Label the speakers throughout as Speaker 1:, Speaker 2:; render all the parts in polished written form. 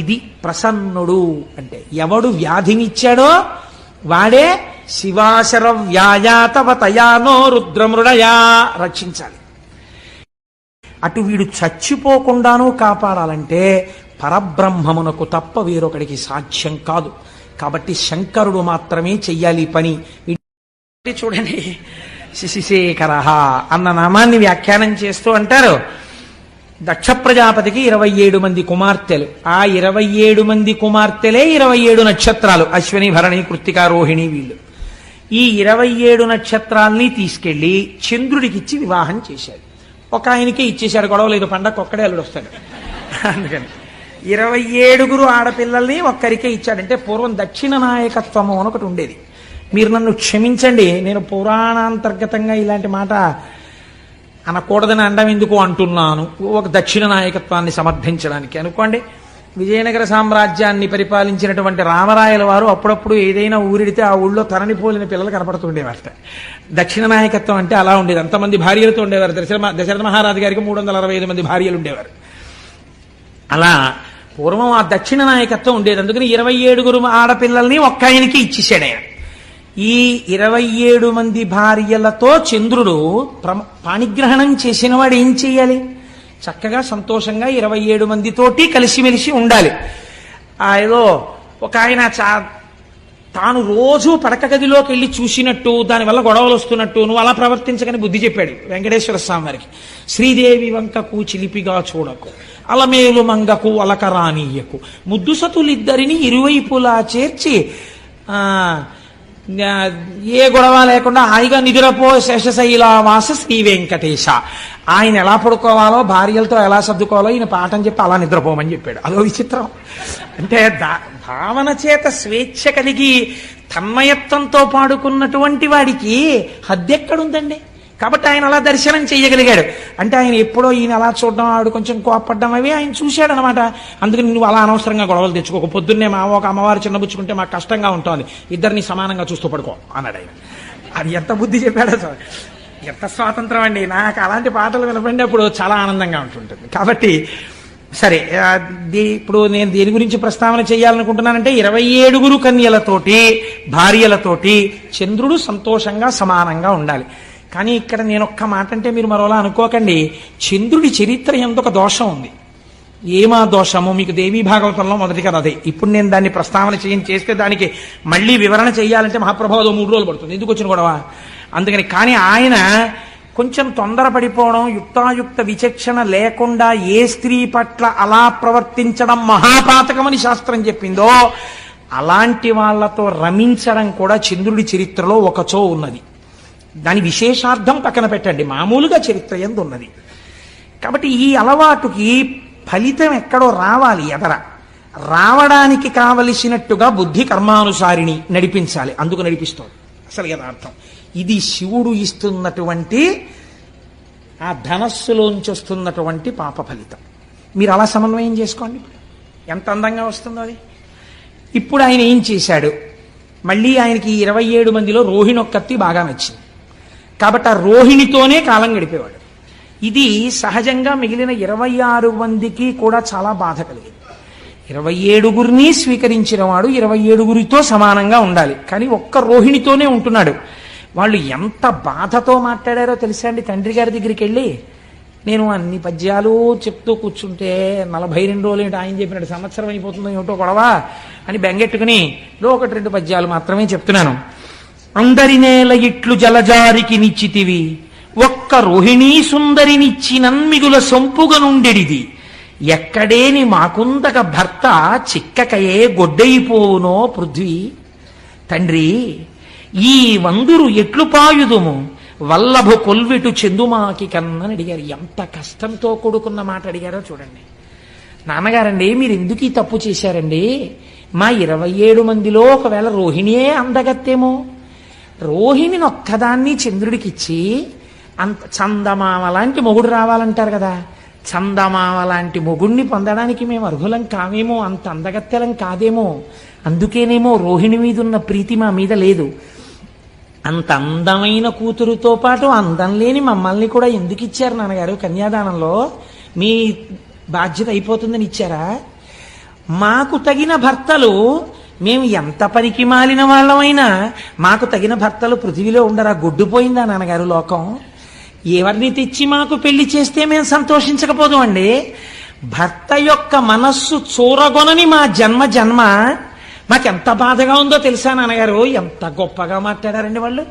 Speaker 1: ఇది ప్రసన్నుడు అంటే ఎవడు వ్యాధినిచ్చాడో వాడే శివాశర వ్యాయాతవతయానో రుద్రమృడయా రక్షించాలి. అటు వీడు చచ్చిపోకుండానూ కాపాడాలంటే పరబ్రహ్మమునకు తప్ప వేరొకడికి సాధ్యం కాదు. కాబట్టి శంకరుడు మాత్రమే చెయ్యాలి పని. చూడండి, శశిశేఖర అన్న నామాన్ని వ్యాఖ్యానం చేస్తూ అంటారు, దక్ష ప్రజాపతికి 27 మంది కుమార్తెలు. ఆ 27 మంది కుమార్తెలే 27 నక్షత్రాలు, అశ్విని భరణి కృత్తిక రోహిణి. వీళ్ళు ఈ 27 నక్షత్రాల్ని తీసుకెళ్లి చంద్రుడికిచ్చి వివాహం చేశాడు. ఒక ఆయనకే ఇచ్చేశాడు, గొడవ లేదు, పండగ ఒక్కడే అల్లుడు వస్తాడు. అందుకని 27 ఆడపిల్లల్ని ఒక్కరికే ఇచ్చాడంటే పూర్వం దక్షిణ నాయకత్వము అని ఒకటి ఉండేది. మీరు నన్ను క్షమించండి, నేను పురాణాంతర్గతంగా ఇలాంటి మాట అనకూడదని అండం ఎందుకు అంటున్నాను, ఒక దక్షిణ నాయకత్వాన్ని సమర్థించడానికి. అనుకోండి, విజయనగర సామ్రాజ్యాన్ని పరిపాలించినటువంటి రామరాయల వారు అప్పుడప్పుడు ఏదైనా ఊరిడితే ఆ ఊళ్ళో తరణిపోలిన పిల్లలు కనపడుతుండేవారట. దక్షిణ నాయకత్వం అంటే అలా ఉండేది. అంతమంది భార్యలతో ఉండేవారు. దశరథ మహారాజు గారికి 365 మంది భార్యలు ఉండేవారు. అలా పూర్వం ఆ దక్షిణ నాయకత్వం ఉండేది. అందుకని 27 ఆడపిల్లల్ని ఒక్క ఆయనకి ఇచ్చేసాడు ఆయన. ఈ 27 మంది భార్యలతో చంద్రుడు పాణిగ్రహణం చేసిన వాడు ఏం చెయ్యాలి? చక్కగా సంతోషంగా 27 మందితోటి కలిసిమెలిసి ఉండాలి. ఏదో ఒక ఆయన తాను రోజు పడక గదిలోకి వెళ్ళి చూసినట్టు, దానివల్ల గొడవలు వస్తున్నట్టు నువ్వు అలా ప్రవర్తించకని బుద్ధి చెప్పాడు వెంకటేశ్వర స్వామి వారికి. శ్రీదేవి వంకకు చిలిపిగా చూడకు, అలమేలు మంగకు అలకరానీయకు, ముద్దుసతులిద్దరిని ఇరువైపులా చేర్చి ఏ గొడవ లేకుండా హాయిగా నిదురపో శేషశైలావాస శ్రీ వెంకటేశ. ఆయన ఎలా పడుకోవాలో, భార్యలతో ఎలా సర్దుకోవాలో ఈయన పాఠం చెప్పి అలా నిద్రపోమని చెప్పాడు. అదో విచిత్రం. అంటే భావన చేత స్వేచ్ఛ కలిగి తన్మయత్వంతో పాడుకున్నటువంటి వాడికి హద్దెక్కడుందండి? కాబట్టి ఆయన అలా దర్శనం చేయగలిగాడు. అంటే ఆయన ఎప్పుడో ఈయన అలా చూడడం, ఆవిడ కొంచెం కోపడ్డం అవి ఆయన చూశాడనమాట. అందుకని నువ్వు అలా అనవసరంగా గొడవలు తెచ్చుకోక, పొద్దున్నే ఒక అమ్మవారు చిన్నబుచ్చుకుంటే మాకు కష్టంగా ఉంటుంది, ఇద్దరిని సమానంగా చూస్తూ పడుకో అన్నాడు ఆయన. అది ఎంత బుద్ధి చెప్పాడో, ఎంత స్వాతంత్రం అండి. నాకు అలాంటి పాటలు వినపడినప్పుడు చాలా ఆనందంగా ఉంటుంటుంది. కాబట్టి సరే, ఇప్పుడు నేను దేని గురించి ప్రస్తావన చేయాలనుకుంటున్నానంటే 27 కన్యలతోటి భార్యలతోటి చంద్రుడు సంతోషంగా సమానంగా ఉండాలి. కానీ ఇక్కడ నేను ఒక్క మాట అంటే మీరు మరోలా అనుకోకండి. చంద్రుడి చరిత్ర ఎంతొక దోషం ఉంది. ఏమా దోషము? మీకు దేవీ భాగవతంలో మొదటి కదా అదే. ఇప్పుడు నేను దాన్ని ప్రస్తావన చేస్తే దానికి మళ్ళీ వివరణ చేయాలంటే మహాప్రభావం 3 రోజులు పడుతుంది. ఎందుకు వచ్చిన గొడవ? అందుకని. కానీ ఆయన కొంచెం తొందరపడిపోవడం, యుక్తాయుక్త విచక్షణ లేకుండా ఏ స్త్రీ పట్ల అలా ప్రవర్తించడం మహాపాతకమని శాస్త్రం చెప్పిందో అలాంటి వాళ్లతో రమించడం కూడా చంద్రుడి చరిత్రలో ఒకచో ఉన్నది. దాని విశేషార్థం పక్కన పెట్టండి, మామూలుగా చరిత్ర యందు ఉన్నది. కాబట్టి ఈ అలవాటుకి ఫలితం ఎక్కడో రావాలి, ఎదర రావడానికి కావలసినట్టుగా బుద్ధి కర్మానుసారిని నడిపించాలి. అందుకు నడిపిస్తోంది అసలు యథార్థం. ఇది శివుడు ఇస్తున్నటువంటి ఆ ధనస్సులోంచి వస్తున్నటువంటి పాప ఫలితం. మీరు అలా సమన్వయం చేసుకోండి, ఎంత అందంగా వస్తుందో అది. ఇప్పుడు ఆయన ఏం చేశాడు? మళ్ళీ ఆయనకి 27 మందిలో రోహిణి ఒక్కత్తి బాగా నచ్చింది. కాబట్టి ఆ రోహిణితోనే కాలం గడిపేవాడు. ఇది సహజంగా మిగిలిన 26 మందికి కూడా చాలా బాధ కలిగింది. 27 స్వీకరించిన వాడు 27 సమానంగా ఉండాలి, కానీ ఒక్క రోహిణితోనే ఉంటున్నాడు. వాళ్ళు ఎంత బాధతో మాట్లాడారో తెలుసా అండి? తండ్రి గారి దగ్గరికి వెళ్ళి, నేను అన్ని పద్యాలు చెప్తూ కూర్చుంటే 42 రోజులు ఏంటి, ఆయన చెప్పినట్టు సంవత్సరం అయిపోతుందో ఏమిటో గొడవ అని బెంగెట్టుకుని 1-2 పద్యాలు మాత్రమే చెప్తున్నాను. అందరి నేల ఇట్లు జలజారికి నిచ్చితివి, ఒక్క రోహిణీ సుందరినిచ్చి నన్మిగుల సొంపుగా నుండెడిది, ఎక్కడేని మాకుందక భర్త చిక్కకయే గొడ్డైపోవునో పృథ్వీ. తండ్రి, ఈ వందురు ఎట్లు పాయుదుము, వల్లభు కొల్విటు చెందుమాకి కన్నని అడిగారు. ఎంత కష్టంతో కూడుకున్న మాట అడిగారో చూడండి. నాన్నగారండి, మీరు ఎందుకు ఈ తప్పు చేశారండి? మా 27 మందిలో ఒకవేళ రోహిణియే అందగత్తేమో, రోహిణిని ఒక్కదాన్ని చంద్రుడికిచ్చి అంత చందమామ లాంటి మొగుడు రావాలంటారు కదా, చందమామ లాంటి మొగుడిని పొందడానికి మేము అర్హులం కావేమో, అంత అందగత్తెలం కాదేమో, అందుకేనేమో రోహిణి మీద ఉన్న ప్రీతి మా మీద లేదు. అంత అందమైన కూతురుతో పాటు అందం లేని మమ్మల్ని కూడా ఎందుకు ఇచ్చారు నాన్నగారు? కన్యాదానంలో మీ బాధ్యత అయిపోతుందని ఇచ్చారా? మాకు తగిన భర్తలు, మేము ఎంత పనికి మాలిన వాళ్ళమైనా మాకు తగిన భర్తలు పృథివిలో ఉండరా? గొడ్డుపోయిందా నాన్నగారు లోకం? ఎవరిని తెచ్చి మాకు పెళ్లి చేస్తే మేము సంతోషించకపోదు అండి. భర్త యొక్క మనస్సు చూరగొనని మా జన్మ మాకెంత బాధగా ఉందో తెలుసా నాన్నగారు? ఎంత గొప్పగా మాట్లాడారండి వాళ్ళు,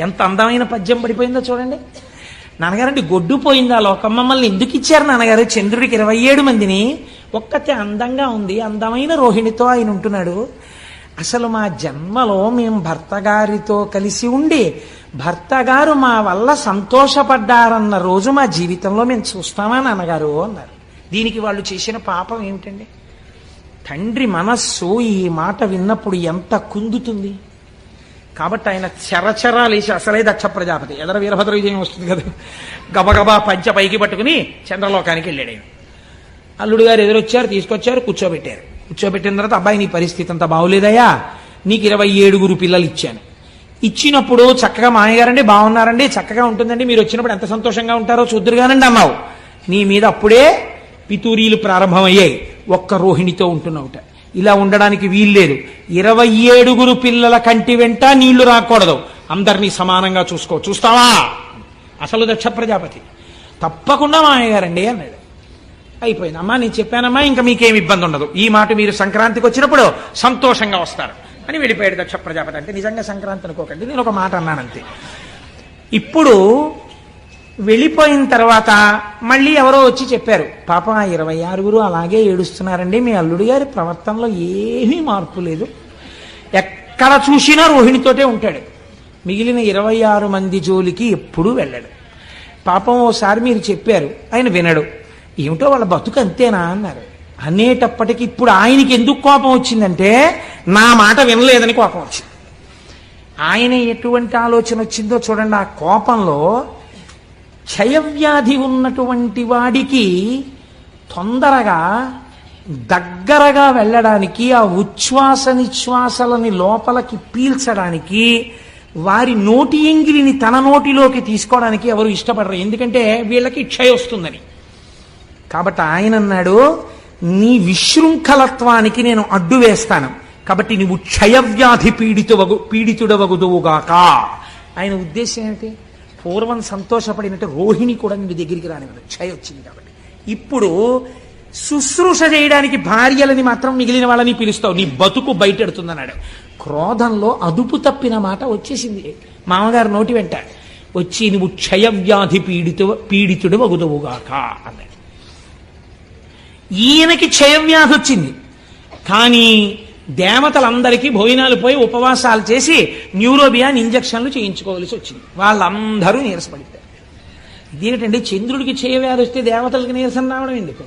Speaker 1: ఎంత అందమైన పద్యం పడిపోయిందో చూడండి. నాన్నగారండి, గొడ్డుపోయిందా లోకం? మమ్మల్ని ఎందుకు ఇచ్చారు నాన్నగారు? చంద్రుడికి 27 మందిని, ఒక్కతే అందంగా ఉంది, అందమైన రోహిణితో ఆయన ఉంటున్నాడు. అసలు మా జన్మలో మేము భర్త గారితో కలిసి ఉండి భర్త గారు మా వల్ల సంతోషపడ్డారన్న రోజు మా జీవితంలో మేము చూస్తామా నాన్నగారు అన్నారు. దీనికి వాళ్ళు చేసిన పాపం ఏమిటండి? తండ్రి మనస్సు ఈ మాట విన్నప్పుడు ఎంత కుందుతుంది. కాబట్టి ఆయన చరచరాలేసి, అసలే దక్ష ప్రజాపతి, ఎదర వీరభద్ర విజయం వస్తుంది కదా, గబగబా పంచ పైకి పట్టుకుని చంద్రలోకానికి వెళ్ళాడు. ఆయన అల్లుడు గారు ఎదురొచ్చారు, తీసుకొచ్చారు, కూర్చోబెట్టారు. కూర్చోబెట్టిన తర్వాత, అబ్బాయి నీ పరిస్థితి అంతా బాగోలేదయ్యా, నీకు 27 పిల్లలు ఇచ్చాను. ఇచ్చినప్పుడు చక్కగా మామయ్యగారండి బాగున్నారండి, చక్కగా ఉంటుందండి, మీరు వచ్చినప్పుడు ఎంత సంతోషంగా ఉంటారో చూద్దురుగానండి అన్నావు. నీ మీద అప్పుడే పితూరీలు ప్రారంభమయ్యాయి, ఒక్క రోహిణితో ఉంటున్నావుట. ఇలా ఉండడానికి వీల్లేదు. 27 పిల్లల కంటి వెంట నీళ్లు రాకూడదు, అందరినీ సమానంగా చూసుకో. చూస్తావా? అసలు దక్ష ప్రజాపతి. తప్పకుండా మామయ్యగారండి అన్నాడు. అయిపోయింది. అమ్మా నేను చెప్పానమ్మా, ఇంకా మీకేమి ఇబ్బంది ఉండదు, ఈ మాట మీరు సంక్రాంతికి వచ్చినప్పుడు సంతోషంగా వస్తారు అని వెళ్ళిపోయాడు దక్ష ప్రజాపతి. అంటే నిజంగా సంక్రాంతి అనుకోకండి, నేను ఒక మాట అన్నానంతే. ఇప్పుడు వెళ్ళిపోయిన తర్వాత మళ్ళీ ఎవరో వచ్చి చెప్పారు, పాపం ఆ 26 అలాగే ఏడుస్తున్నారండి, మీ అల్లుడు గారి ప్రవర్తనలో ఏమీ మార్పు లేదు, ఎక్కడ చూసినా రోహిణితోటే ఉంటాడు, మిగిలిన 26 మంది జోలికి ఎప్పుడూ వెళ్ళాడు. పాపం ఓసారి మీరు చెప్పారు, ఆయన వినడు, ఏమిటో వాళ్ళ బతుకు అంతేనా అన్నారు. అనేటప్పటికి ఇప్పుడు ఆయనకి ఎందుకు కోపం వచ్చిందంటే, నా మాట వినలేదని కోపం వచ్చింది. ఆయన ఎటువంటి ఆలోచన వచ్చిందో చూడండి. ఆ కోపంలో క్షయవ్యాధి ఉన్నటువంటి వాడికి తొందరగా దగ్గరగా వెళ్ళడానికి, ఆ ఉచ్ఛ్వాస నిశ్వాసలని లోపలికి పీల్చడానికి, వారి నోటి ఎంగిలిని తన నోటిలోకి తీసుకోవడానికి ఎవరు ఇష్టపడరు, ఎందుకంటే వీళ్ళకి క్షయ వస్తుందని. కాబట్టి ఆయన అన్నాడు, నీ విశృంఖలత్వానికి నేను అడ్డు వేస్తాను, కాబట్టి నువ్వు క్షయవ్యాధి పీడితుడవగుదువుగాక. ఆయన ఉద్దేశం ఏమిటి? పూర్వం సంతోషపడినట్టు రోహిణి కూడా నీ దగ్గరికి రానివ్వదు, క్షయ వచ్చింది కాబట్టి. ఇప్పుడు శుశ్రూష చేయడానికి భార్యలని మాత్రం మిగిలిన వాళ్ళని పిలుస్తావు, నీ బతుకు బయటెడుతుందన్నాడు. క్రోధంలో అదుపు తప్పిన మాట వచ్చేసింది మామగారు నోటి వెంట. వచ్చి నువ్వు క్షయవ్యాధి పీడితుడు వగుదువుగాక అన్నాడు. ఈయనకి క్షయవ్యాధి వచ్చింది, కానీ దేవతలందరికీ భోజనాలు పోయి ఉపవాసాలు చేసి న్యూరోబియాన్ ఇంజక్షన్లు చేయించుకోవాల్సి వచ్చింది. వాళ్ళందరూ నీరసపడిపోయారు. ఇదేంటంటే చంద్రుడికి క్షయవ్యాధి వస్తే దేవతలకి నీరసం రావడం ఎందుకు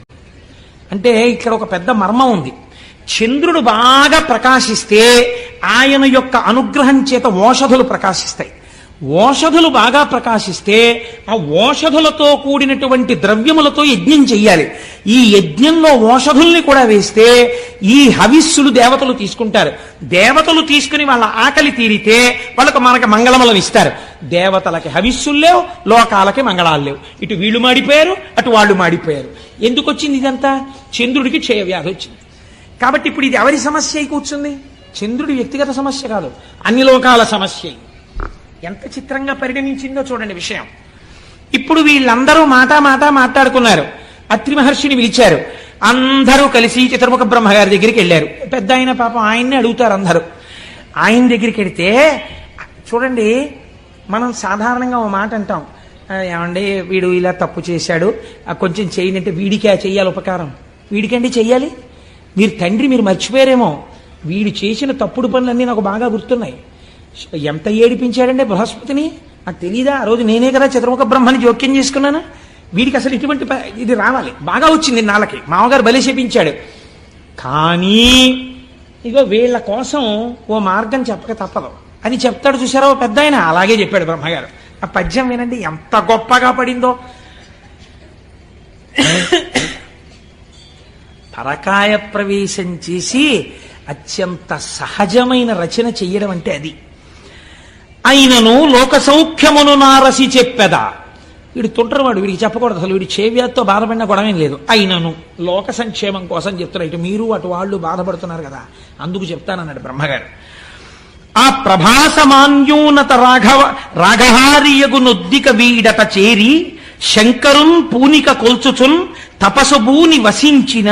Speaker 1: అంటే, ఇక్కడ ఒక పెద్ద మర్మం ఉంది. చంద్రుడు బాగా ప్రకాశిస్తే ఆయన యొక్క అనుగ్రహం చేత ఓషధులు ప్రకాశిస్తాయి. ఓషధులు బాగా ప్రకాశిస్తే ఆ ఓషధులతో కూడినటువంటి ద్రవ్యములతో యజ్ఞం చెయ్యాలి. ఈ యజ్ఞంలో ఓషధుల్ని కూడా వేస్తే ఈ హవిస్సులు దేవతలు తీసుకుంటారు. దేవతలు తీసుకుని వాళ్ళ ఆకలి తీరితే వాళ్ళకు మనకి మంగళములను ఇస్తారు. దేవతలకి హవిస్సులు లేవు, లోకాలకి మంగళాలు లేవు. ఇటు వీళ్ళు మాడిపోయారు, అటు వాళ్ళు మాడిపోయారు. ఎందుకు వచ్చింది ఇదంతా? చంద్రుడికి క్షయవ్యాధి వచ్చింది. కాబట్టి ఇప్పుడు ఇది ఎవరి సమస్య అయి కూర్చుంది? చంద్రుడి వ్యక్తిగత సమస్య కాదు, అన్ని లోకాల సమస్య. ఎంత చిత్రంగా పరిణమించిందో చూడండి విషయం. ఇప్పుడు వీళ్ళందరూ మాట్లాడుకున్నారు. అత్రి మహర్షిని పిలిచారు. అందరూ కలిసి చతుర్ముఖ బ్రహ్మగారి దగ్గరికి వెళ్ళారు. పెద్ద ఆయన పాపం ఆయన్ని అడుగుతారు అందరూ. ఆయన దగ్గరికి వెడితే చూడండి, మనం సాధారణంగా ఓ మాట అంటాం, ఏమండి వీడు ఇలా తప్పు చేశాడు, కొంచెం చేయనంటే వీడికే చెయ్యాలి ఉపకారం. వీడికండి చెయ్యాలి? మీరు తండ్రి, మీరు మర్చిపోయారేమో, వీడు చేసిన తప్పుడు పనులన్నీ నాకు బాగా గుర్తున్నాయి. ఎంత ఏడిపించాడంటే బృహస్పతిని, నాకు తెలీదా? ఆ రోజు నేనే కదా చతుర్ముఖ బ్రహ్మని జోక్యం చేసుకున్నాను. వీడికి అసలు ఇటువంటి ఇది రావాలి, బాగా వచ్చింది నాళ్ళకి, మామగారు బలి చేపించాడు. కానీ ఇగో వీళ్ళ కోసం ఓ మార్గం చెప్పక తప్పదు అని చెప్తాడు. చూసారా ఓ పెద్ద ఆయన? అలాగే చెప్పాడు బ్రహ్మగారు. ఆ పద్యం వినండి ఎంత గొప్పగా పడిందో. పరకాయ ప్రవేశం చేసి అత్యంత సహజమైన రచన చెయ్యడం అంటే అది. అయినను లోక సౌఖ్యమును నారసి చెప్పెద, వీడు తుంటరవాడు, వీడికి చెప్పకూడదు అసలు, వీడి చేవ్యాధితో బాధపడిన గొడవేం లేదు. అయినను లోక సంక్షేమం కోసం చెప్తున్నారు. ఇటు మీరు అటు వాళ్ళు బాధపడుతున్నారు కదా, అందుకు చెప్తానన్నాడు బ్రహ్మగారు. ఆ ప్రభాసమాన్యోన్నత రాఘహారియగు నొద్దిక వీడట చేరి శంకరున్ పూనిక కొల్చుచున్ తపసుభూని వసించిన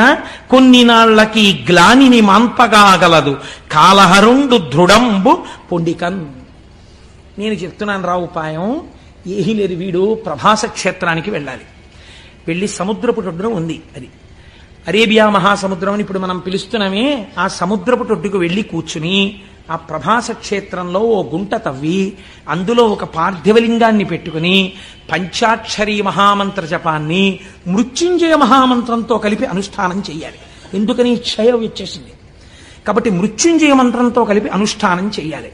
Speaker 1: కొన్ని నాళ్లకి గ్లానిని మాన్పగాగలదు కాలహరుండు దృఢంబు పొండికన్. నేను చెప్తున్నాను రా ఉపాయం. ఏమీ లేదు, వీడు ప్రభాస క్షేత్రానికి వెళ్ళాలి. వెళ్ళి సముద్రపు ఒడ్డున ఉంది, అది అరేబియా మహాసముద్రం అని ఇప్పుడు మనం పిలుస్తున్నామే, ఆ సముద్రపు ఒడ్డుకు వెళ్ళి కూర్చుని ఆ ప్రభాస క్షేత్రంలో ఓ గుంట తవ్వి అందులో ఒక పార్థివలింగాన్ని పెట్టుకుని పంచాక్షరీ మహామంత్ర జపాన్ని మృత్యుంజయ మహామంత్రంతో కలిపి అనుష్ఠానం చెయ్యాలి. ఎందుకని? క్షయం వచ్చేసింది కాబట్టి మృత్యుంజయ మంత్రంతో కలిపి అనుష్ఠానం చెయ్యాలి.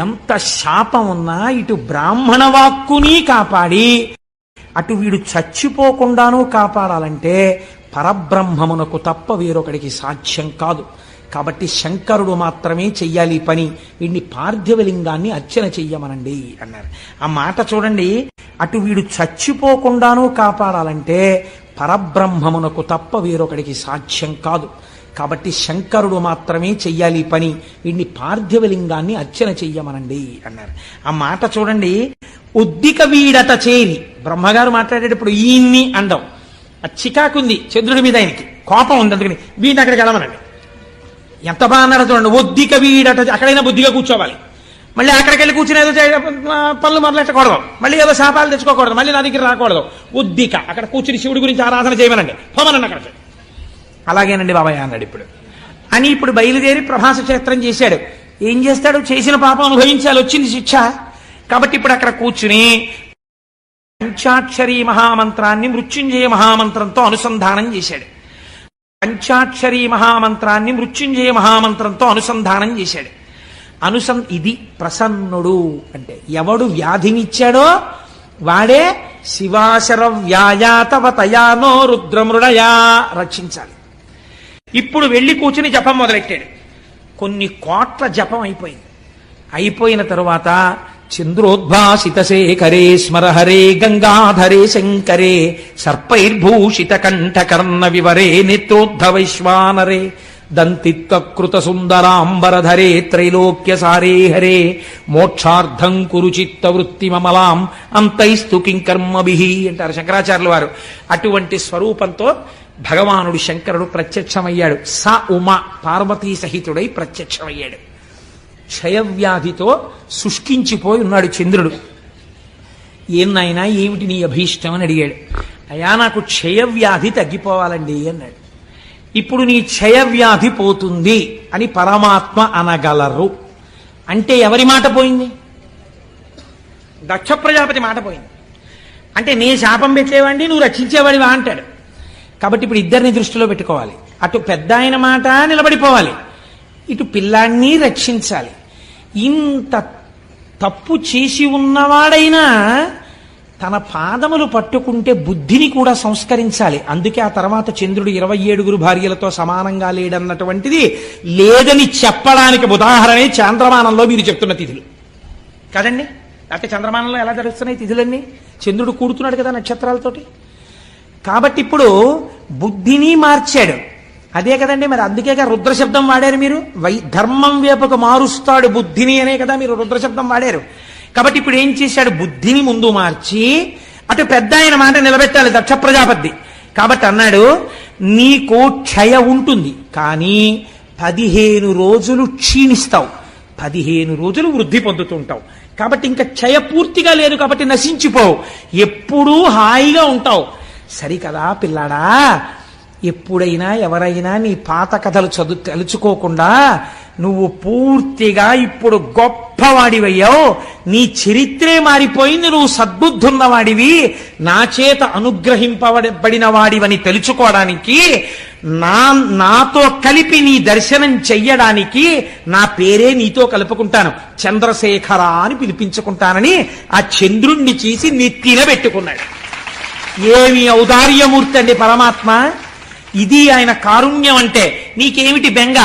Speaker 1: ఎంత శాపం ఉన్నా ఇటు బ్రాహ్మణ వాక్కుని కాపాడి అటు వీడు చచ్చిపోకుండానూ కాపాడాలంటే పరబ్రహ్మమునకు తప్ప వేరొకడికి సాధ్యం కాదు. కాబట్టి శంకరుడు మాత్రమే చెయ్యాలి ఈ పని. వీడిని పార్థివలింగాన్ని అర్చన చెయ్యమనండి అన్నారు. ఆ మాట చూడండి, అటు వీడు చచ్చిపోకుండానూ కాపాడాలంటే పరబ్రహ్మమునకు తప్ప వేరొకడికి సాధ్యం కాదు. కాబట్టి శంకరుడు మాత్రమే చెయ్యాలి పని, వీడిని పార్థివలింగాన్ని అర్చన చెయ్యమనండి అన్నారు. ఆ మాట చూడండి, ఉద్దిక వీడట చేరి. బ్రహ్మగారు మాట్లాడేటప్పుడు ఈయన్ని అండం, ఆ చికాకుంది చంద్రుడి మీద, ఆయనకి కోపం ఉంది, అందుకని వీడిని అక్కడికి వెళ్ళమనండి. ఎంత బాగా అన్నాడు చూడండి. ఒద్దిక వీడట, అక్కడైనా బుద్ధిగా కూర్చోవాలి. మళ్ళీ అక్కడికి వెళ్ళి కూర్చుని ఏదో పనులు మొదలెట్టకూడదు, మళ్ళీ ఏదో శాపాలు తెచ్చుకోకూడదు, మళ్ళీ నా దగ్గర రాకూడదు. ఒద్దిక అక్కడ కూర్చుని శివుడి గురించి ఆరాధన చేయమనండి, పోమనండి అక్కడికి. అలాగేనండి బాబాయ్ అన్నాడు ఇప్పుడు అని. ఇప్పుడు బయలుదేరి ప్రభాస క్షేత్రం చేశాడు. ఏం చేస్తాడు? చేసిన పాపం అనుభవించాలి, వచ్చింది శిక్ష. కాబట్టి ఇప్పుడు అక్కడ కూర్చుని పంచాక్షరీ మహామంత్రాన్ని మృత్యుంజయ మహామంత్రంతో అనుసంధానం చేశాడు. పంచాక్షరీ మహామంత్రాన్ని మృత్యుంజయ మహామంత్రంతో అనుసంధానం చేశాడు. ఇది ప్రసన్నుడు అంటే ఎవడు వ్యాధినిచ్చాడో వాడే శివాశర వ్యాయాతవతయానో రుద్రమృడయా రక్షించాలి. ఇప్పుడు వెళ్ళి కూర్చుని జపం మొదలెట్టాడు. కొన్ని కోట్ల జపం అయిపోయింది. అయిపోయిన తరువాత చంద్రోద్భాసిత శేఖరే స్మరహరే గంగాధరే శంకరే సర్పైర్భూషిత కంఠకర్ణ వివరే నేత్రోద్ధవైశ్వానరే దంతిత్వకృత సుందరాంబరధరే త్రైలోక్య సారే హరే మోక్షార్థం కురు చిత్త వృత్తి మమలాం అంతైస్తు కింకర్మభిః అంటారు శంకరాచార్యుల వారు. అటువంటి స్వరూపంతో భగవానుడు శంకరుడు ప్రత్యక్షమయ్యాడు. స ఉమ పార్వతీ సహితుడై ప్రత్యక్షమయ్యాడు. క్షయవ్యాధితో శుష్కించిపోయి ఉన్నాడు చంద్రుడు. ఏనాయనా ఏమిటి నీ అభీష్టం అని అడిగాడు. అయ్యా నాకు క్షయవ్యాధి తగ్గిపోవాలండి అన్నాడు. ఇప్పుడు నీ క్షయవ్యాధి పోతుంది అని పరమాత్మ అనగలరు అంటే ఎవరి మాట పోయింది? దక్ష ప్రజాపతి మాట పోయింది. అంటే నీ శాపం పెట్టేవాడిని నువ్వు రక్షించేవాడివా అంటాడు. కాబట్టి ఇప్పుడు ఇద్దరిని దృష్టిలో పెట్టుకోవాలి. అటు పెద్ద ఆయన మాట నిలబడిపోవాలి, ఇటు పిల్లాన్ని రక్షించాలి. ఇంత తప్పు చేసి ఉన్నవాడైనా తన పాదములు పట్టుకుంటే బుద్ధిని కూడా సంస్కరించాలి. అందుకే ఆ తర్వాత చంద్రుడు 27 భార్యలతో సమానంగా లేడన్నటువంటిది లేదని చెప్పడానికి ఉదాహరణే చంద్రమానంలో మీరు చెప్తున్న తిథులు కదండి. లేకపోతే చంద్రమానంలో ఎలా జరుగుతున్నాయి తిథులన్నీ? చంద్రుడు కూడుతున్నాడు కదా నక్షత్రాలతోటి. కాబట్టి ఇప్పుడు బుద్ధిని మార్చాడు. అదే కదండి, మరి అందుకేగా రుద్రశబ్దం వాడారు మీరు. ధర్మం వైపుకు మారుస్తాడు బుద్ధిని అనే కదా మీరు రుద్రశబ్దం వాడారు. కాబట్టి ఇప్పుడు ఏం చేశాడు? బుద్ధిని ముందు మార్చి అటు పెద్ద ఆయన మాట నిలబెట్టాలి దక్ష ప్రజాపతి. కాబట్టి అన్నాడు, నీకు క్షయ ఉంటుంది కానీ 15 రోజులు క్షీణిస్తావు, 15 రోజులు వృద్ధి పొందుతుంటావు. కాబట్టి ఇంకా క్షయ పూర్తిగా లేదు కాబట్టి నశించిపోవు, ఎప్పుడూ హాయిగా ఉంటావు. సరికదా పిల్లాడా, ఎప్పుడైనా ఎవరైనా నీ పాత కథలు తలుచుకోకుండా నువ్వు పూర్తిగా ఇప్పుడు గొప్పవాడివయ్యావు, నీ చరిత్రే మారిపోయింది, నువ్వు సద్బుద్ధున్నవాడివి, నా చేత అనుగ్రహింపబడిన వాడివని తెలుసుకోవడానికి, నాతో కలిపి నీ దర్శనం చెయ్యడానికి నా పేరే నీతో కలుపుకుంటాను, చంద్రశేఖర అని పిలిపించుకుంటానని ఆ చంద్రుణ్ణి చేసి నెత్తిన పెట్టుకున్నాడు. ఏమి ఔదార్యమూర్తి అండి పరమాత్మ. ఇది ఆయన కారుణ్యం అంటే. నీకేమిటి బెంగ?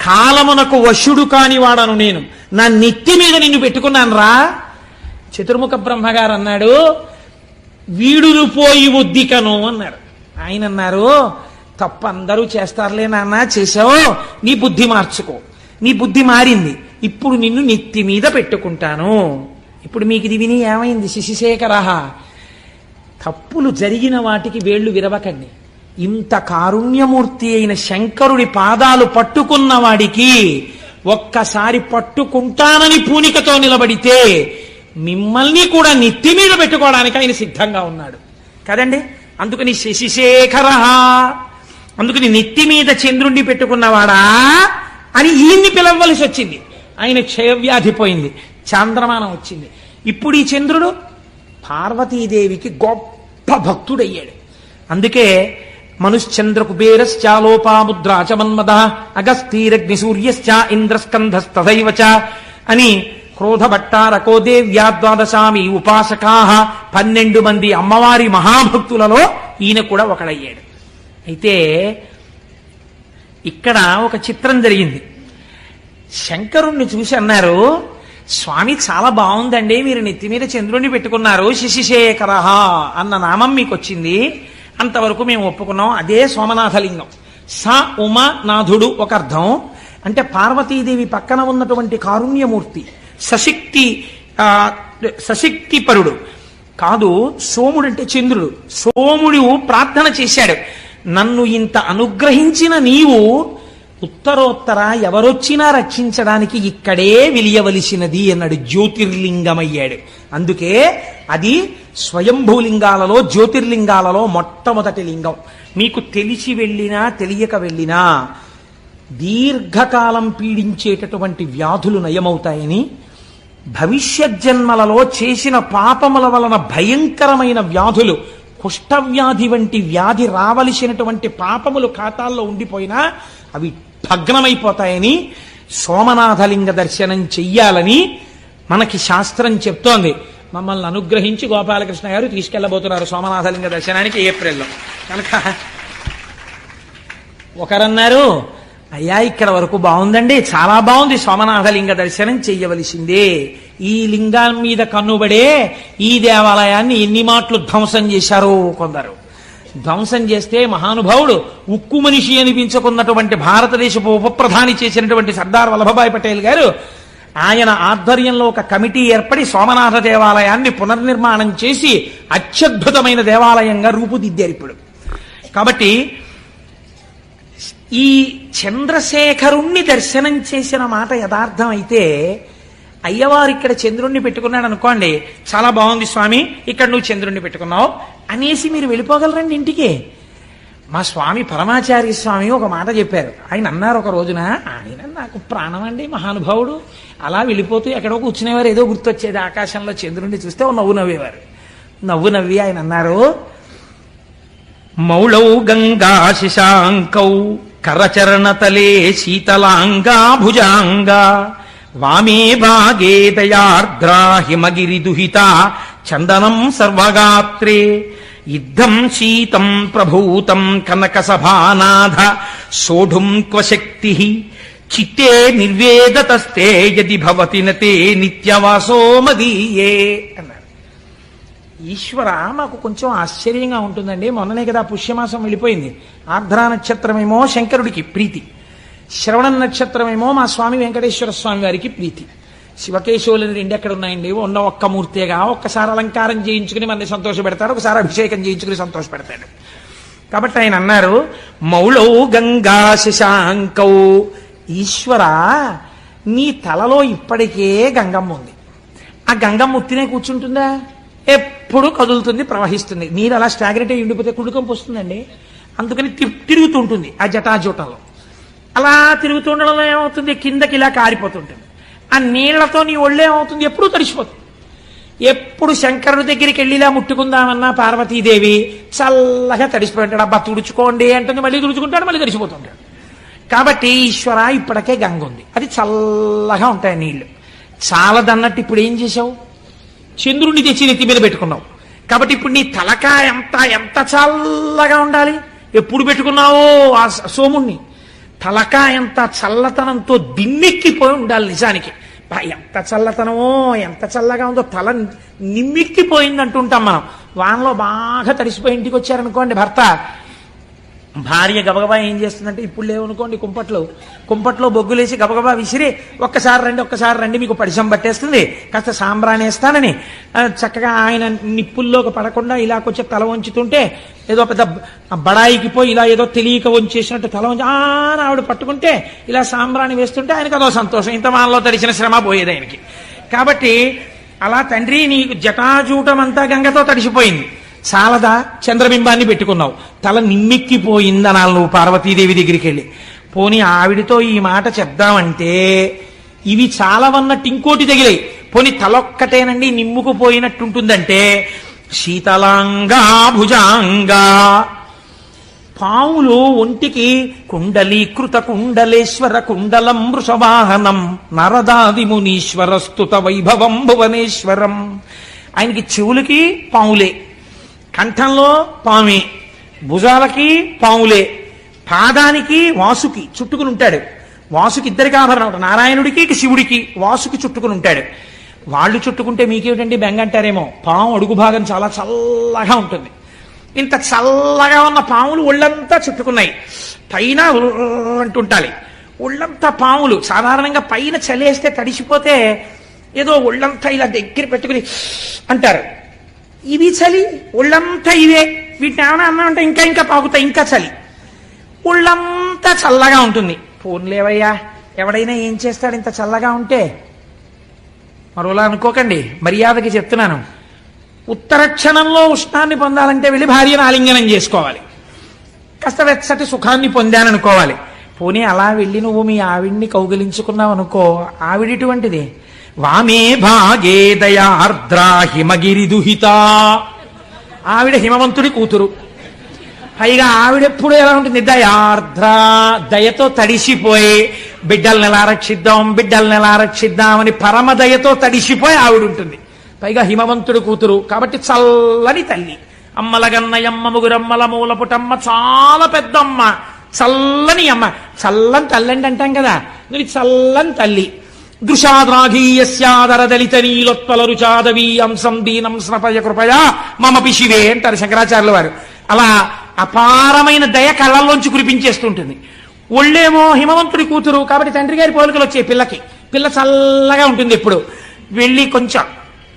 Speaker 1: కాలమునకు వశుడు కాని వాడను నేను, నా నెత్తి మీద నిన్ను పెట్టుకున్నాను రా. చతుర్ముఖ బ్రహ్మగారు అన్నాడు, వీడులు పోయి ఉద్దికను అన్నారు. ఆయన అన్నారు, తప్పు అందరూ చేస్తారులే నాన్న, చేసావు, నీ బుద్ధి మార్చుకో. నీ బుద్ధి మారింది, ఇప్పుడు నిన్ను నెత్తి మీద పెట్టుకుంటాను. ఇప్పుడు మీకు ఇది విని ఏమైంది? శశిశేఖర, తప్పులు జరిగిన వాటికి వేళ్లు విరవకండి. ఇంత కారుణ్యమూర్తి అయిన శంకరుడి పాదాలు పట్టుకున్న వాడికి ఒక్కసారి పట్టుకుంటానని పూనికతో నిలబడితే మిమ్మల్ని కూడా నెత్తి మీద పెట్టుకోవడానికి ఆయన సిద్ధంగా ఉన్నాడు కదండి. అందుకని శశిశేఖర, అందుకని నెత్తి మీద చంద్రుణ్ణి పెట్టుకున్నవాడా అని ఈయన్ని పిలవలసి వచ్చింది. ఆయన క్షయవ్యాధి పోయింది, చాంద్రమానం వచ్చింది. ఇప్పుడు ఈ చంద్రుడు పార్వతీదేవికి గొప్ప భక్తుడయ్యాడు. అందుకే మనుశ్చంద్ర కుబేరశ్చాలోపాముద్రా చ మన్మద అగస్తీరగ్ని సూర్యశ్చ ఇంద్రస్కంధస్తథైవ చ అని క్రోధభట్టారకో దేవ్యా ద్వాదశామి ఉపాసకా 12 మంది అమ్మవారి మహాభక్తులలో ఈయన కూడా ఒకడయ్యాడు. అయితే ఇక్కడ ఒక చిత్రం జరిగింది. శంకరుణ్ణి చూసి అన్నారు, స్వామి చాలా బాగుందండి, మీరు నెత్తి మీద చంద్రుణ్ణి పెట్టుకున్నారు, శశిశేఖర అన్న నామం మీకు వచ్చింది, అంతవరకు మేము ఒప్పుకున్నాం. అదే సోమనాథలింగం. స ఉమానాథుడు ఒక అర్థం, అంటే పార్వతీదేవి పక్కన ఉన్నటువంటి కారుణ్యమూర్తి, సశక్తిపరుడు కాదు. సోముడు అంటే చంద్రుడు. సోముడు ప్రార్థన చేశాడు, నన్ను ఇంత అనుగ్రహించిన నీవు ఉత్తరోత్తర ఎవరొచ్చినా రక్షించడానికి ఇక్కడే విలియవలసినది అన్నాడు. జ్యోతిర్లింగమయ్యాడు. అందుకే అది స్వయంభూలింగాలలో జ్యోతిర్లింగాలలో మొట్టమొదటి లింగం. మీకు తెలిసి వెళ్ళినా తెలియక వెళ్ళినా దీర్ఘకాలం పీడించేటటువంటి వ్యాధులు నయమవుతాయని, భవిష్యత్ జన్మలలో చేసిన పాపముల వలన భయంకరమైన వ్యాధులు, కుష్ఠవ్యాధి వంటి వ్యాధి రావలసినటువంటి పాపములు ఖాతాల్లో ఉండిపోయినా అవి భగ్నమైపోతాయని, సోమనాథలింగ దర్శనం చెయ్యాలని మనకి శాస్త్రం చెప్తోంది. మమ్మల్ని అనుగ్రహించి గోపాలకృష్ణ గారు తీసుకెళ్లబోతున్నారు సోమనాథలింగ దర్శనానికి ఏప్రిల్లో. కనుక ఒకరన్నారు, అయ్యా ఇక్కడ వరకు బాగుందండి, చాలా బాగుంది, సోమనాథలింగ దర్శనం చెయ్యవలసిందే. ఈ లింగం మీద కన్నుబడే ఈ దేవాలయాన్ని ఎన్ని మాటలు ధ్వంసం చేశారో కొందరు. ధ్వంసం చేస్తే మహానుభావుడు, ఉక్కు మనిషి అనిపించుకున్నటువంటి భారతదేశపు ఉప ప్రధాని చేసినటువంటి సర్దార్ వల్లభభాయ్ పటేల్ గారు, ఆయన ఆధ్వర్యంలో ఒక కమిటీ ఏర్పడి సోమనాథ దేవాలయాన్ని పునర్నిర్మాణం చేసి అత్యద్భుతమైన దేవాలయంగా రూపుదిద్దారు ఇప్పుడు. కాబట్టి ఈ చంద్రశేఖరుణ్ణి దర్శనం చేసిన మాట యథార్థం అయితే, అయ్యవారు ఇక్కడ చంద్రుణ్ణి పెట్టుకున్నాడు అనుకోండి, చాలా బాగుంది స్వామి, ఇక్కడ నువ్వు చంద్రుణ్ణి పెట్టుకున్నావు అనేసి మీరు వెళ్ళిపోగలరండి ఇంటికి. మా స్వామి పరమాచార్య స్వామి ఒక మాట చెప్పారు. ఆయన అన్నారు ఒక రోజున, ఆయన నాకు ప్రాణం అండి మహానుభావుడు, అలా వెళ్ళిపోతూ ఎక్కడో కూర్చునేవారు, ఏదో గుర్తొచ్చేది, ఆకాశంలో చంద్రుణ్ణి చూస్తే ఓ నవ్వు నవ్వేవారు. నవ్వు నవ్వి ఆయన అన్నారు, మౌళౌ గంగా శశాంకౌ కరచరణతలే శీతలాంగా భుజాంగా వామే భాగే దయార్ద్రా హిమగిరి దుహిత చందనం సర్వగాత్రే యుద్ధం శీతం ప్రభూతం కనక సభానాథ సోఢుం క్వశక్తి చిత్తే నిర్వేదతస్తే యది భవతి నతే నిత్యవాసో మదీయే అన్నారు. ఈశ్వర, మాకు కొంచెం ఆశ్చర్యంగా ఉంటుందండి. మొన్ననే కదా పుష్యమాసం వెళ్ళిపోయింది. ఆర్ద్రా నక్షత్రమేమో శంకరుడికి ప్రీతి, శ్రవణ నక్షత్రమేమో మా స్వామి వెంకటేశ్వర స్వామి వారికి ప్రీతి. శివకేశవులని రెండు ఎక్కడ ఉన్నాయండి? ఉన్న ఒక్క మూర్తిగా. ఒక్కసారి అలంకారం చేయించుకుని మనల్ని సంతోష పెడతాడు, ఒకసారి అభిషేకం చేయించుకుని సంతోష పెడతాడు. కాబట్టి ఆయన అన్నారు, మౌళౌ గంగా శశాంకౌ, ఈశ్వర నీ తలలో ఇప్పటికే గంగమ్మ ఉంది. ఆ గంగమ్మ ఉత్తినే కూర్చుంటుందా? ఎప్పుడు కదులుతుంది, ప్రవహిస్తుంది. నీరు అలా స్టాగ్నెట్ అయి ఉండిపోతే కుడుకంపు వస్తుందండి. అందుకని తిరుగుతుంటుంది ఆ జటాజూటంలో. అలా తిరుగుతుండడంలో ఏమవుతుంది, కిందకి ఇలా కారిపోతుంటుంది. ఆ నీళ్లతో నీ ఒళ్ళేమవుతుంది, ఎప్పుడూ తడిసిపోతుంది. ఎప్పుడు శంకరుడి దగ్గరికి వెళ్ళి ఇలా ముట్టుకుందామన్నా పార్వతీదేవి చల్లగా తడిసిపోయి ఉంటాడు. అబ్బా తుడుచుకోండి అంటుంది, మళ్ళీ తుడుచుకుంటాడు, మళ్ళీ తడిసిపోతుంటాడు. కాబట్టి ఈశ్వర ఇప్పటికే గంగ ఉంది, అది చల్లగా ఉంటాయి నీళ్లు. చాలదన్నట్టు ఇప్పుడు ఏం చేశావు? చంద్రుడిని తెచ్చి నెత్తి మీద పెట్టుకున్నావు. కాబట్టి ఇప్పుడు నీ తలకాయ ఎంత చల్లగా ఉండాలి. ఎప్పుడు పెట్టుకున్నావో ఆ సోముణ్ణి, తలకాయ ఎంత చల్లతనంతో దిమ్మెక్కిపోయి ఉండాలి నిజానికి. ఎంత చల్లతనమో, ఎంత చల్లగా ఉందో, తల నిమ్మిక్కిపోయింది అంటుంటాం మనం. వానలో బాగా తడిసిపోయి ఇంటికి వచ్చారనుకోండి భర్త, భార్య గబగబా ఏం చేస్తుందంటే, ఇప్పుడు లేవనుకోండి కుంపట్లో బొగ్గులేసి గబగబా విసిరి ఒక్కసారి రండి మీకు పడిశం పట్టేస్తుంది, కాస్త సాంబ్రాణి వేస్తానని చక్కగా ఆయన నిప్పుల్లోకి పడకుండా ఇలా కొంచెం తల వంచుతుంటే, ఏదో పెద్ద బడాయికి పోయి ఇలా ఏదో తెలియక వంచేసినట్టు తల వంచి ఆవిడ పట్టుకుంటే ఇలా సాంబ్రాణి వేస్తుంటే ఆయనకు అదో సంతోషం. ఇంత వానలో తడిసిన శ్రమ పోయేది ఆయనకి. కాబట్టి అలా తండ్రి నీకు జటాజూటం అంతా గంగతో తడిసిపోయింది, చాలదా చంద్రబింబాన్ని పెట్టుకున్నావు, తల నిమ్మిక్కిపోయిందనాలి నువ్వు పార్వతీదేవి దగ్గరికి వెళ్ళి. పోనీ ఆవిడితో ఈ మాట చెప్దామంటే ఇవి చాలవన్నట్టు ఇంకోటి తగిలాయి. పోనీ తలొక్కటేనండి నిమ్ముకుపోయినట్టుంటుందంటే శీతలాంగా భుజాంగా, పావులు ఒంటికి కుండలీకృత కుండలేశ్వర కుండలం వృషవాహనం నరదాది మునీశ్వర స్తుత వైభవం భువనేశ్వరం. ఆయనకి చెవులకి పావులే, కంఠంలో పామే, భుజాలకి పావులే, పాదానికి వాసుకి చుట్టుకుని ఉంటాడు. వాసుకి ఇద్దరికి ఆభరణం, నారాయణుడికి శివుడికి వాసుకి చుట్టుకుని ఉంటాడు. వాళ్ళు చుట్టుకుంటే మీకేమిటండి బెంగ అంటారేమో, పాము అడుగు భాగం చాలా చల్లగా ఉంటుంది. ఇంత చల్లగా ఉన్న పాములు ఒళ్ళంతా చుట్టుకున్నాయి, పైన అంటుంటాలి. ఒళ్ళంతా పాములు సాధారణంగా పైన చలేస్తే తడిసిపోతే ఏదో ఒళ్ళంతా ఇలా దగ్గర పెట్టుకుని అంటారు. ఇవి చలి, ఒళ్ళంతా ఇవే, వీటిని ఏమైనా అన్నామంటే ఇంకా పాకుతాయి, ఇంకా చలి, ఒళ్ళంతా చల్లగా ఉంటుంది. పోన్లేవయ్యా, ఎవడైనా ఏం చేస్తాడు ఇంత చల్లగా ఉంటే? మరోలా అనుకోకండి, మర్యాదకి చెప్తున్నాను. ఉత్తర క్షణంలో ఉష్ణాన్ని పొందాలంటే వెళ్ళి భార్యను ఆలింగనం చేసుకోవాలి, కాస్త వెచ్చటి సుఖాన్ని పొందాననుకోవాలి. పోనీ అలా వెళ్ళి నువ్వు మీ ఆవిడ్ని కౌగిలించుకున్నావు అనుకో, ఆవిడిటువంటిది వామే భాగే దయార్ద్రా హిమగిరి దుహిత, ఆవిడ హిమవంతుడి కూతురు. పైగా ఆవిడెప్పుడు ఎలా ఉంటుంది, దయార్ద్ర, దయతో తడిసిపోయి బిడ్డల్ని ఎలా రక్షిద్దాం అని పరమ దయతో తడిసిపోయి ఆవిడ ఉంటుంది. పైగా హిమవంతుడి కూతురు కాబట్టి చల్లని తల్లి. అమ్మలగన్నయమ్మ ముగురమ్మల మూలపుటమ్మ, చాలా పెద్దమ్మ, చల్లని అమ్మ. చల్లని తల్లండి అంటాం కదా, నువ్వు చల్లని తల్లి. దృశాద్రాఘీయస్యాదర దళిత నీలోత్పల రుచాదవీ అంశం దీనం స్నపయ కృపయా మమ పిశివే అంటారు శంకరాచార్యుల వారు. అలా అపారమైన దయ కళ్ళల్లోంచి కురిపించేస్తుంటుంది. ఒళ్ళేమో హిమవంతుడి కూతురు కాబట్టి తండ్రి గారి పోలికలు వచ్చాయి పిల్లకి. పిల్ల చల్లగా ఉంటుంది, ఎప్పుడు వెళ్ళి కొంచెం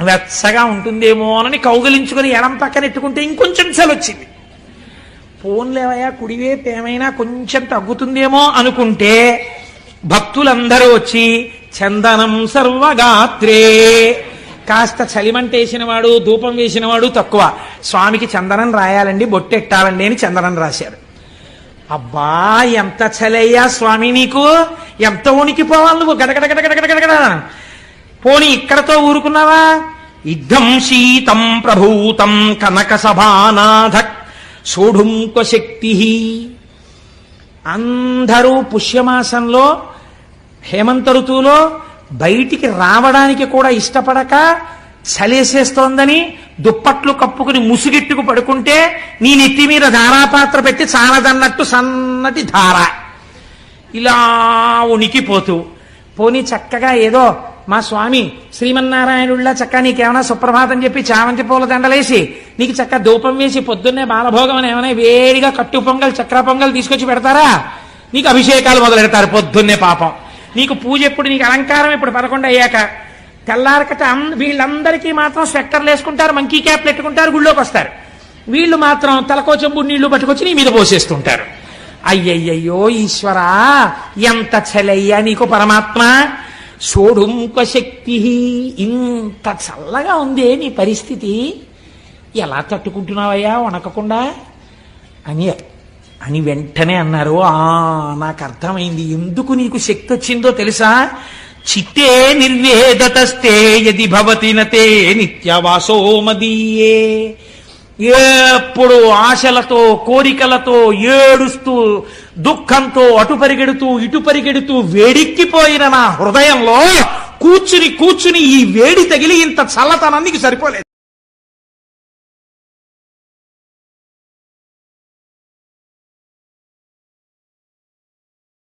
Speaker 1: వెచ్చగా ఉంటుందేమో అని కౌగిలించుకుని ఎడం పక్కన ఎట్టుకుంటే ఇంకొంచెం చలొచ్చింది. పోన్లేవయ్యా కుడివైపు ఏమైనా కొంచెం తగ్గుతుందేమో అనుకుంటే భక్తులందరూ వచ్చి చందనం సర్వగాత్రే, కాస్త చలిమంటేసిన వాడు ధూపం వేసిన వాడు తక్కువ, స్వామికి చందనం రాయాలండి బొట్టెట్టాలండి అని చందనం రాశారు. అబ్బా ఎంత చలయ్యా స్వామి నీకు, ఎంత ఉనికిపోవాలి నువ్వు, గడగడగడగడగడగడ. పోనీ ఇక్కడతో ఊరుకున్నావా? ఇద్దం శీతం ప్రభూతం కనక సభానాథ సోఢుంక శక్తి. అందరూ పుష్యమాసంలో హేమంత ఋతువులో బయటికి రావడానికి కూడా ఇష్టపడక చలేసేస్తోందని దుప్పట్లు కప్పుకుని ముసుగిట్టుకు పడుకుంటే నీ నెత్తి మీద ధారాపాత్ర పెట్టి చాలదన్నట్టు సన్నటి ధార ఇలా ఉనికిపోతూ, పోనీ చక్కగా ఏదో మా స్వామి శ్రీమన్నారాయణుడిలా చక్కగా నీకేమైనా సుప్రభాతం చెప్పి చామంతి పూల దండలేసి నీకు చక్క ధూపం వేసి పొద్దున్నే బాలభోగం అని ఏమైనా వేడిగా కట్టు పొంగల్ చక్ర పొంగల్ తీసుకొచ్చి పెడతారా? నీకు అభిషేకాలు మొదలెడతారు పొద్దున్నే. పాపం నీకు పూజ ఎప్పుడు, నీకు అలంకారం ఇప్పుడు 11 అయ్యాక. తెల్లారకట వీళ్ళందరికీ మాత్రం స్వెట్టర్లు వేసుకుంటారు, మంకీ క్యాప్లు పెట్టుకుంటారు, గుళ్ళోకి వస్తారు. వీళ్ళు మాత్రం తలకో చెంబు నీళ్లు పట్టుకొచ్చి నీ మీద పోసేస్తుంటారు. అయ్యయ్యో ఈశ్వరా, ఎంత చలయ్యా నీకు పరమాత్మ. సోఢుంక శక్తి, ఇంత చల్లగా ఉందే నీ పరిస్థితి, ఎలా తట్టుకుంటున్నావయ్యా వణకకుండా అని వెంటనే అన్నారు. నాకు అర్థమైంది ఎందుకు నీకు శక్తి వచ్చిందో తెలుసా? చిత్తే నిర్వేదతస్తే యది భవతి నతే నిత్యవాసో మదీయే. ఎప్పుడు ఆశలతో కోరికలతో ఏడుస్తూ దుఃఖంతో అటు పరిగెడుతూ ఇటు పరిగెడుతూ వేడెక్కిపోయిన నా హృదయంలో కూర్చుని ఈ వేడి తగిలి ఇంత చల్లతనానికి సరిపోలేదు.